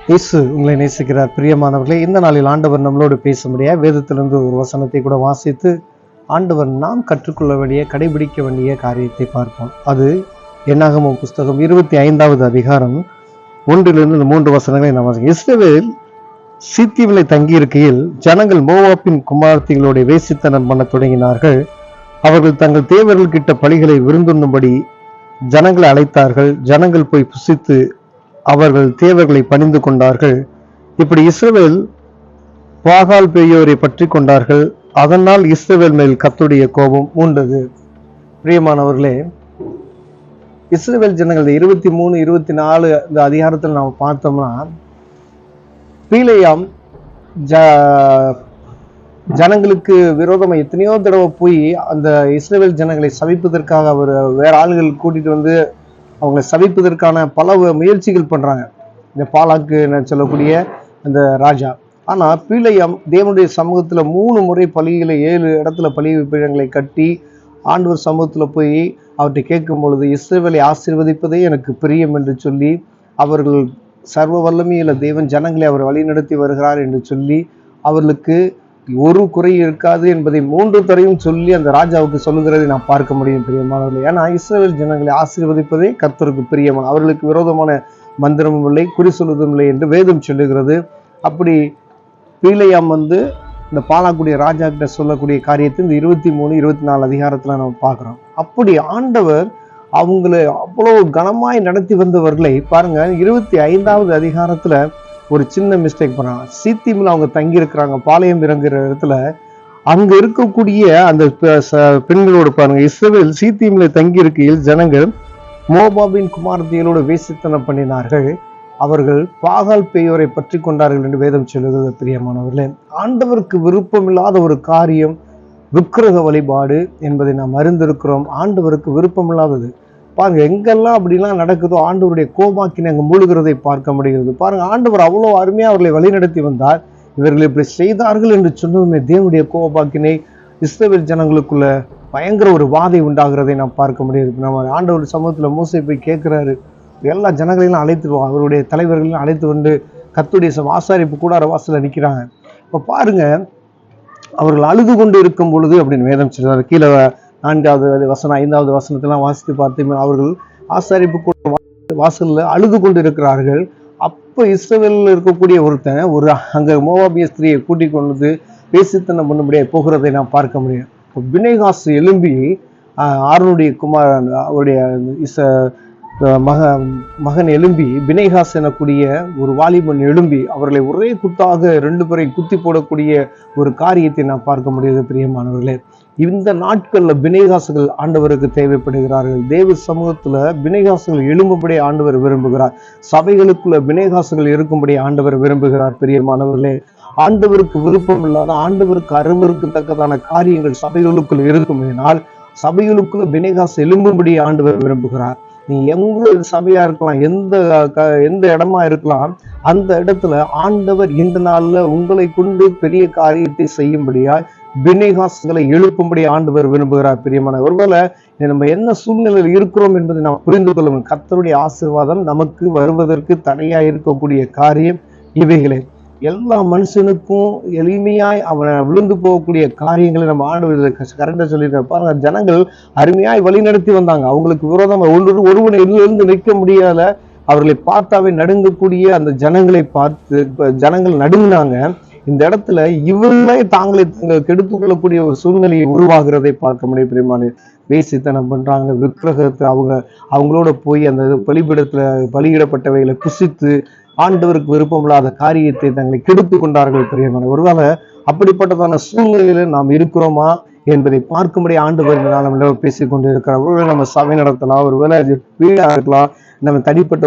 இயேசு உங்களை நேசிக்கிறார். பிரியமானவர்களே, இந்த நாளில் ஆண்டவர் நம்மளோடு பேச முடியாது வேதத்திலிருந்து ஒரு வசனத்தை கூட வாசித்து ஆண்டவர் நாம் கற்றுக்கொள்ள வேண்டிய கடைபிடிக்க வேண்டிய காரியத்தை பார்ப்போம். அது என்னாகமம் புஸ்தகம் 25வது அதிகாரம் 1 3 வசனங்களை நாம் வாசிக்கிறோம். இஸ்ரவேல் சீத்திமிலே தங்கியிருக்கையில் ஜனங்கள் மோவாபின் குமாரத்திகளுடைய வேசித்தனம் பண்ண தொடங்கினார்கள். அவர்கள் தங்கள் தேவர்கள் கிட்ட பலிகளை விருந்துண்ணும்படி ஜனங்களை அழைத்தார்கள். ஜனங்கள் போய் புசித்து அவர்கள் தேவர்களை பணிந்து கொண்டார்கள். இப்படி இஸ்ரவேல் பாகால் பெயோரை பற்றி கொண்டார்கள். அதனால் இஸ்ரவேல் மேல் கர்த்தருடைய கோபம் மூண்டது. பிரியமானவர்களே, இஸ்ரவேல் ஜனங்கள் 23, 24 இந்த அதிகாரத்தில் நாம் பார்த்தோம்னா, பீலேயாம் ஜனங்களுக்கு விரோதமா எத்தனையோ தடவை போய் அந்த இஸ்ரவேல் ஜனங்களை சபிப்பதற்காக அவர் வேற ஆளுகள் கூட்டிட்டு வந்து அவங்களை சபிப்பதற்கான பல முயற்சிகள் பண்றாங்க, இந்த பாலாக்கு சொல்லக்கூடிய அந்த ராஜா. ஆனா பீலேயாம் தேவனுடைய சமூகத்துல 3 முறை பலிகளை 7 இடத்துல பலி பீடங்களை கட்டி ஆண்டவர் சமூகத்துல போய் அவர்கிட்ட கேட்கும் பொழுது, இஸ்ரவேலை ஆசீர்வதிப்பதே எனக்கு பிரியம் என்று சொல்லி, அவர்கள் சர்வ வல்லமையுள்ள தேவன் ஜனங்களை அவர் வழிநடத்தி வருகிறார் என்று சொல்லி அவர்களுக்கு ஒரு குறை இருக்காது என்பதை 3 தரையும் சொல்லி அந்த ராஜாவுக்கு சொல்லுகிறதை நாம் பார்க்க முடியும். பிரியமானவர்களே, ஏன்னா இஸ்ரவேல் ஜனங்களை ஆசீர்வதிப்பதே கர்த்தருக்கு பிரியமான, அவர்களுக்கு விரோதமான மந்திரமும் இல்லை, குறி சொல்வதும் இல்லை என்று வேதம் சொல்லுகிறது. அப்படி பீலேயாம் இந்த பாலாக்குடைய ராஜா கிட்ட சொல்லக்கூடிய காரியத்தை இந்த 23, 24 அதிகாரத்துல நம்ம பார்க்கிறோம். அப்படி ஆண்டவர் அவங்களை அவ்வளவு கனமாய் நடத்தி வந்தவர்களை பாருங்க, 25வது அதிகாரத்துல ஒரு சின்ன மிஸ்டேக் பண்ணாங்க. சீத்திமில் அவங்க தங்கி இருக்கிறாங்க, பாளையம் இறங்குற இடத்துல அங்க இருக்கக்கூடிய அந்த பெண்களோடு பாருங்க, இஸ்ரவேல் சீத்திமில தங்கி இருக்கையில் ஜனங்கள் மோவாபின் குமாரத்திகளோடு வேசித்தனம் பண்ணினார்கள். அவர்கள் பாகால் பெயோரை பற்றி கொண்டார்கள் என்று வேதம் சொல்லுகிறது. பிரியமானவர்களே, ஆண்டவருக்கு விருப்பமில்லாத ஒரு காரியம் விக்கிரக வழிபாடு என்பதை நாம் அறிந்திருக்கிறோம். ஆண்டவருக்கு விருப்பமில்லாதது பாருங்க, எங்கெல்லாம் அப்படிலாம் நடக்குதோ ஆண்டவருடைய கோபாக்கினை அங்க மூழ்கிறதை பார்க்க முடிகிறது. பாருங்க, ஆண்டவர் அவ்வளவு அருமையா அவர்களை வழிநடத்தி வந்தார். இவர்கள் இப்படி செய்தார்கள் என்று சொன்னதுமே தேவனுடைய கோபாக்கினை இஸ்ரவேல் ஜனங்களுக்குள்ள பயங்கர ஒரு வாதை உண்டாகிறதை நாம் பார்க்க முடியுது. நம்ம ஆண்டவர் சமூகத்துல மோசே போய் கேட்கிறாரு, எல்லா ஜனங்களையும் அழைத்துருவோம், அவருடைய தலைவர்களையும் அழைத்து கொண்டு கர்த்தருடைய ஆசாரிப்பு கூடார வாசல்ல நிற்கிறாங்க. இப்ப பாருங்க, அவர்கள் அழுது கொண்டு இருக்கும் பொழுது அப்படின்னு வேதம் சொல்றாரு. கீழே 4வது வசனம் 5வது வசனத்தெல்லாம் வாசித்து பார்த்தீங்கன்னா, அவர்கள் ஆசாரிப்பு கூட வாசல்ல அழுது கொண்டு இருக்கிறார்கள். அப்ப இஸ்ரவேலில் இருக்கக்கூடிய ஒருத்தன் அங்க மோவாபிய ஸ்திரியை கூட்டிக் கொண்டு பேசித்தனம் பண்ணும்படியா போகிறதை நாம் பார்க்க முடியும். பினெகாஸ் எழும்பி ஆரோனுடைய குமாரன் அவருடைய மகன் எழும்பி, பினெகாஸ் எனக்கூடிய ஒரு வாலிபன் எழும்பி அவர்களை ஒரே குத்தாக 2 பேரை குத்தி போடக்கூடிய ஒரு காரியத்தை நாம் பார்க்க முடியாது. பிரியமானவர்களே, இந்த நாட்கள்ல பினெகாசுகள் ஆண்டவருக்கு தேவைப்படுகிறார்கள். தேவ சமூகத்துல பினெகாசுகள் எழும்பும்படி ஆண்டவர் விரும்புகிறார். சபைகளுக்குள்ள பினெகாசுகள் இருக்கும்படி ஆண்டவர் விரும்புகிறார். பிரியமானவர்களே, ஆண்டவருக்கு விருப்பம் இல்லாத, ஆண்டவருக்கு அருவருக்கத்தக்கதான காரியங்கள் சபைகளுக்குள்ள இருக்குமேனால் சபைகளுக்குள்ள பினெகாசு எழும்பும்படி ஆண்டவர் விரும்புகிறார். நீ எங்க சபையா இருக்கலாம், எந்த இடமா இருக்கலாம், அந்த இடத்துல ஆண்டவர் இந்த நாள்ல உங்களை கொண்டு பெரிய காரியத்தை செய்யும்படியா பினெகாசுகளை எழுப்பும்படி ஆண்டவர் விரும்புகிறார். பிரியமான, ஒருவேளை நம்ம என்ன சூழ்நிலையில் இருக்கிறோம் என்பதை நாம் புரிந்து கொள்ளும். கர்த்தருடைய ஆசீர்வாதம் நமக்கு வருவதற்கு தடையா இருக்கக்கூடிய காரியம் இவைகளே. எல்லா மனுஷனுக்கும் எளிமையாய் அவனை விழுந்து போகக்கூடிய காரியங்களை நம்ம ஆண்டவர் கரெக்டா சொல்லியிருக்காரு. பாருங்க, ஜனங்கள் அருமையாய் வழி நடத்தி வந்தாங்க. அவங்களுக்கு விரோதம் ஒருவனை எழுந்து நிற்க முடியாத, அவர்களை பார்த்தாவே நடுங்கக்கூடிய அந்த ஜனங்களை பார்த்து ஜனங்கள் நடுங்கினாங்க. இந்த இடத்துல இவர்களே தாங்களை கெடுத்துக் கொள்ளக்கூடிய ஒரு சூழ்நிலையை உருவாகிறதை பார்க்க முடியும். பிரியமான, வேசித்தனம் பண்றாங்க, விக்கிரகத்தை அவங்களோட போய் அந்த பலிபீடத்துல பலியிடப்பட்டவைகளை புசித்து ஆண்டவருக்கு விருப்பமில்லாத காரியத்தை தங்களை கெடுத்து கொண்டார்கள். பிரியமான, ஒருவேளை அப்படிப்பட்டதான சூழ்நிலையில நாம் இருக்கிறோமா என்பதை பார்க்கும்படி ஆண்டவர் நம்ம பேசிக் கொண்டு இருக்கிறோம். ஒருவேளை நம்ம சபை நடத்தலாம், ஒருவேளை வீடா இருக்கலாம், நம்ம தனிப்பட்ட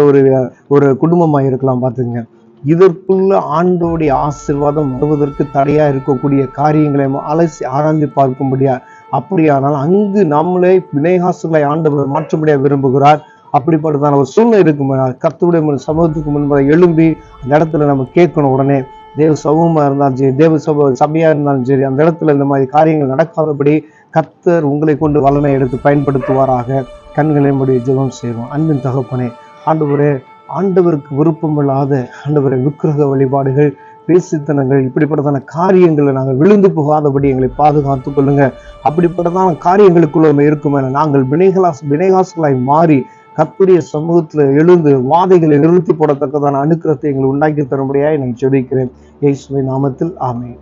ஒரு குடும்பமா இருக்கலாம். பார்த்துங்க, இதற்குள்ள ஆண்டவருடைய ஆசீர்வாதம் வருவதற்கு தடையா இருக்கக்கூடிய காரியங்களை அலசி ஆராய்ந்து பார்க்கும்படியா. அப்படியானால் அங்கு நம்மளே பினெகாசுகளை ஆண்டவர் மாற்றும்படியா விரும்புகிறார். அப்படிப்பட்டதான ஒரு சூழ்நிலை இருக்கும். கர்த்தருடைய சமூகத்துக்கு முன்பதை எழும்பி அந்த இடத்துல நம்ம கேட்கணும். உடனே தேவ சமூகமா இருந்தாலும் சரி, தேவ சபையா இருந்தாலும் சரி, அந்த இடத்துல இந்த மாதிரி காரியங்கள் நடக்காதபடி கர்த்தர் உங்களை கொண்டு வல்லமை எடுத்து பயன்படுத்துவாராக. கண்களை மூடி ஜெபம் செய்வோம். அன்பின் தகப்பனே, ஆண்டவரே, ஆண்டவருக்கு விருப்பமில்லாத ஆண்டவரை விக்கிரக வழிபாடுகள், பேசித்தனங்கள், இப்படிப்பட்டதான காரியங்களை நாங்கள் விழுந்து போகாதபடி எங்களை பாதுகாத்துக் கொள்ளுங்க. அப்படிப்பட்டதான காரியங்களுக்குள்ள நம்ம இருக்குமே நாங்கள் வினைகாசுகளாய் மாறி கர்த்தருடைய சமூகத்துல எழுந்து வாதைகளை நிறுத்தி போடத்தக்கதான அனுக்கிரத்தை எங்களை உண்டாக்கி தரும்படியாய் நான் ஜெபிக்கிறேன். இயேசுவின் நாமத்தில் ஆமென்.